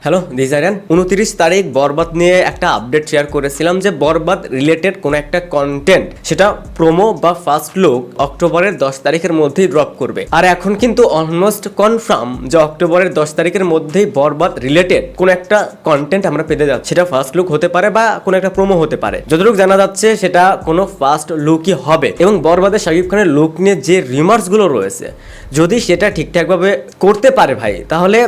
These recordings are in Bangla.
হ্যালো দিজারান 29 তারিখ বরবাদ নিয়ে একটা আপডেট শেয়ার করেছিলাম যে বরবাদ রিলেটেড কোনো একটা কন্টেন্ট সেটা প্রোমো বা ফার্স্ট লুক অক্টোবরের 10 তারিখের মধ্যেই ড্রপ করবে। আর এখন কিন্তু অলমোস্ট কনফার্ম যে অক্টোবরের 10 তারিখের মধ্যেই বরবাদ রিলেটেড কোনো একটা কন্টেন্ট আমরা পেতে যাচ্ছি। সেটা ফার্স্ট লুক হতে পারে বা কোনো একটা প্রোমো হতে পারে। যতটুকু জানা যাচ্ছে সেটা কোনো ফার্স্ট লুকই হবে এবং বরবাদের শাকিব খানের লুক নিয়ে যে রিমার্সগুলো রয়েছে যদি সেটা ঠিকঠাকভাবে করতে পারে ভাই, তাহলে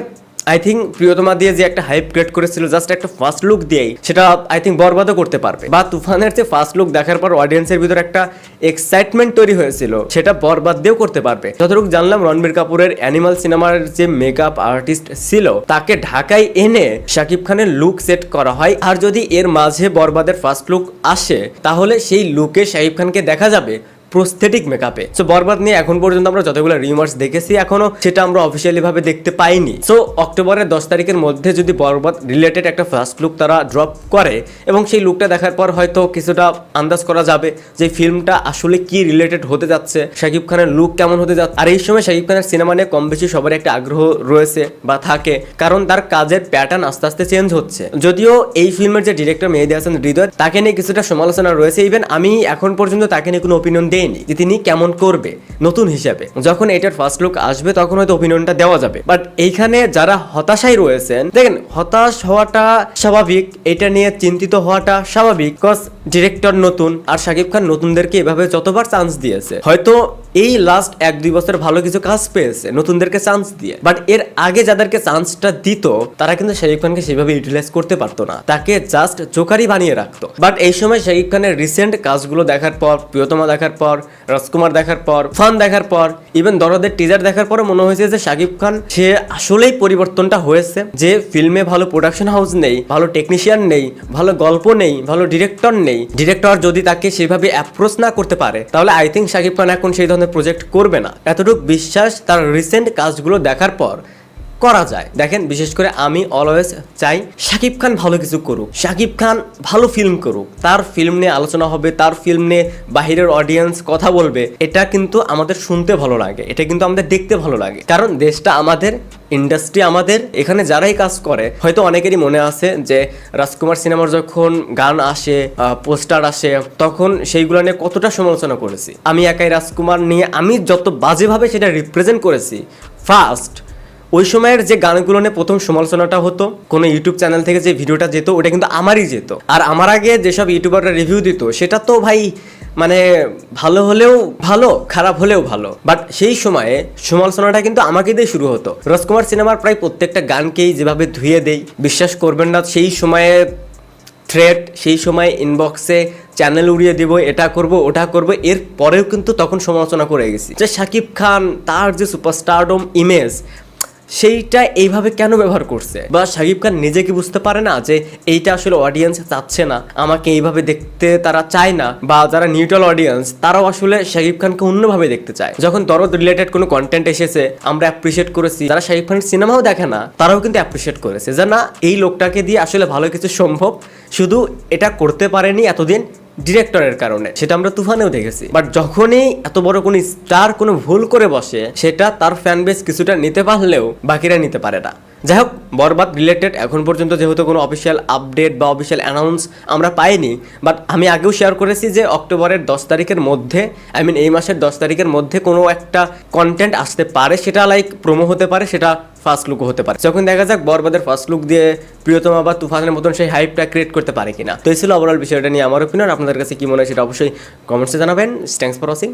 আই থিঙ্ক প্রিয়তমা দিয়ে যে একটা হাইপ ক্রিয়েট করেছিল জাস্ট একটা ফার্স্ট লুক দিয়েই সেটা আই থিঙ্ক বরবাদও করতে পারবে। বা তুফানের যে ফার্স্ট লুক দেখার পর অডিয়েন্সের ভিতরে একটা এক্সাইটমেন্ট তৈরি হয়েছিল সেটা বরবাদ দিয়েও করতে পারবে। যতটুকু জানলাম রণবীর কাপুরের অ্যানিমাল সিনেমার যে মেকআপ আর্টিস্ট ছিল তাকে ঢাকায় এনে শাকিব খানের লুক সেট করা হয়। আর যদি এর মাঝে বরবাদের ফার্স্ট লুক আসে তাহলে সেই লুকে শাকিব খানকে দেখা যাবে প্রস্থেটিক মেকআপে। সো বরবাদ নিয়ে এখন পর্যন্ত আমরা যতগুলো রিমার্স দেখেছি এখনো সেটা আমরা অফিসিয়ালি ভাবে দেখতে পাইনি। সো অক্টোবরের 10 তারিখের মধ্যে যদি বরবাদ রিলেটেড একটা ফার্স্ট লুক তারা ড্রপ করে এবং সেই লুকটা দেখার পর হয়তো কিছুটা আন্দাজ করা যাবে যে ফিল্মটা আসলে কি রিলেটেড হতে যাচ্ছে, শাকিব খানের লুক কেমন হতে যাচ্ছে। আর এই সময় শাকিব খানের সিনেমা নিয়ে কম বেশি সবার একটা আগ্রহ রয়েছে বা থাকে, কারণ তার কাজের প্যাটার্ন আস্তে আস্তে চেঞ্জ হচ্ছে। যদিও এই ফিল্মের যে ডিরেক্টর মেহেদী হাসান হৃদয় তাকে নিয়ে কিছুটা সমালোচনা রয়েছে, ইভেন আমি এখন পর্যন্ত তাকে নিয়ে কোনো ওপিনিয়ন দেইনি যে তিনি কেমন করবে নতুন হিসাবে। যখন এটার ফার্স্ট লুক আসবে তখন হয়তো ওপিনিয়নটা দেওয়া যাবে। বাট এইখানে যারা হতাশায় রয়েছেন, দেখেন হতাশ হওয়াটা স্বাভাবিক, এটা নিয়ে চিন্তিত হওয়াটা স্বাভাবিক, বিকজ ডিরেক্টর নতুন আর শাকিব খান নতুনদেরকে এভাবে যতবার চান্স দিয়েছে হয়তো এই লাস্ট 1-2 বছর ভালো কিছু কাজ পেয়েছে নতুনদেরকে চান্স দিয়ে। বাট এর আগে যাদেরকে চান্সটা দিত তারা কিন্তু শাকিব খানকে সেভাবে ইউটিলাইজ করতে পারতো না, তাকে জাস্ট জোকারি বানিয়ে রাখতো। বাট এই সময় শাকিব খানের রিসেন্ট কাজগুলো দেখার পর, প্রিয়তমা দেখার পর, রাজকুমার দেখার পর, ফান দেখার পর, ইভেন দরদের টিজার দেখার পরে মনে হয়েছে যে শাকিব খান সে আসলেই পরিবর্তনটা হয়েছে। যে ফিল্মে ভালো প্রোডাকশন হাউস নেই, ভালো টেকনিশিয়ান নেই, ভালো গল্প নেই, ভালো ডিরেক্টর নেই, ডিরেক্টর যদি তাকে সেভাবে অ্যাপ্রোচ না করতে পারে তাহলে আই থিঙ্ক শাকিব খান এখন সেই ধরনের প্রজেক্ট করবে না। এতটুকু বিশ্বাস তার রিসেন্ট কাজগুলো দেখার পর করা যায়। দেখেন বিশেষ করে আমি অলওয়েজ চাই শাকিব খান ভালো কিছু করুক, শাকিব খান ভালো ফিল্ম করুক, তার ফিল্ম নিয়ে আলোচনা হবে, তার ফিল্ম নিয়ে বাহিরের অডিয়েন্স কথা বলবে, এটা কিন্তু আমাদের শুনতে ভালো লাগে, এটা কিন্তু আমাদের দেখতে ভালো লাগে। কারণ দেশটা আমাদের, ইন্ডাস্ট্রি আমাদের, এখানে যারাই কাজ করে হয়তো অনেকেরই মনে আছে যে রাজকুমার সিনেমার যখন গান আসে, পোস্টার আসে, তখন সেইগুলো নিয়ে কতটা সমালোচনা করেছি। আমি একাই রাজকুমার নিয়ে আমি যত বাজেভাবে সেটা রিপ্রেজেন্ট করেছি। ফার্স্ট ওই সময়ের যে গানগুলো নিয়ে প্রথম সমালোচনাটা হতো, কোনো ইউটিউব চ্যানেল থেকে যে ভিডিওটা যেত ওটা কিন্তু আমারই যেত। আর আমার আগে যেসব ইউটিউবাররা রিভিউ দিত সেটা তো ভাই মানে ভালো হলেও ভালো, খারাপ হলেও ভালো। বাট সেই সময়ে সমালোচনাটা কিন্তু আমাকে দিয়ে শুরু হতো। রাজকুমার সিনেমার প্রায় প্রত্যেকটা গানকেই যেভাবে ধুয়ে দেই, বিশ্বাস করবেন না, সেই সময়ে থ্রেড, সেই সময় ইনবক্সে চ্যানেল উড়িয়ে দিব, এটা করব ওটা করব, এর পরেও কিন্তু তখন সমালোচনা করে গেছি যে শাকিব খান তার যে সুপারস্টারডম ইমেজ সেইটা এইভাবে কেন ব্যবহার করছে, বা শাকিব খান নিজে কি বুঝতে পারে না যে এইটা আসলে অডিয়েন্স চাচ্ছে না, আমাকে এইভাবে দেখতে তারা চায় না, বা যারা নিউট্রাল অডিয়েন্স তারাও আসলে শাকিব খানকে অন্যভাবে দেখতে চায়। যখন দরদ রিলেটেড কোনো কন্টেন্ট এসেছে আমরা অ্যাপ্রিসিয়েট করেছি, যারা শাকিব খানের সিনেমাও দেখে না তারাও কিন্তু অ্যাপ্রিসিয়েট করেছে যে না এই লোকটাকে দিয়ে আসলে ভালো কিছু সম্ভব, শুধু এটা করতে পারেনি এতদিন ডিরেক্টরের কারণে, সেটা আমরা তুফানেও দেখেছি। বাট যখনই এত বড় কোনো স্টার কোনো ভুল করে বসে সেটা তার ফ্যান বেস কিছুটা নিতে পারলেও বাকিরা নিতে পারে না। যাই হোক, বরবাদ রিলেটেড এখন পর্যন্ত যেহেতু কোনো অফিসিয়াল আপডেট বা অফিসিয়াল অ্যানাউন্স আমরা পাইনি, বাট আমি আগেও শেয়ার করেছি যে অক্টোবরের 10 তারিখের মধ্যে, এই মাসের 10 তারিখের মধ্যে কোনো একটা কন্টেন্ট আসতে পারে, সেটা লাইক প্রোমো হতে পারে, সেটা ফার্স্ট লুকও হতে পারে। যখন দেখা যাক বরবাদের ফার্স্ট লুক দিয়ে প্রিয়তমা বা তুফানের মতন সেই হাইপটা ক্রিয়েট করতে পারে কিনা। তো এই ছিল ওভারঅল বিষয়টা নিয়ে আমার ওপিনিয়ন। আপনাদের কাছে কি মনে হয় সেটা অবশ্যই কমেন্টসে জানাবেন। Thanks for watching.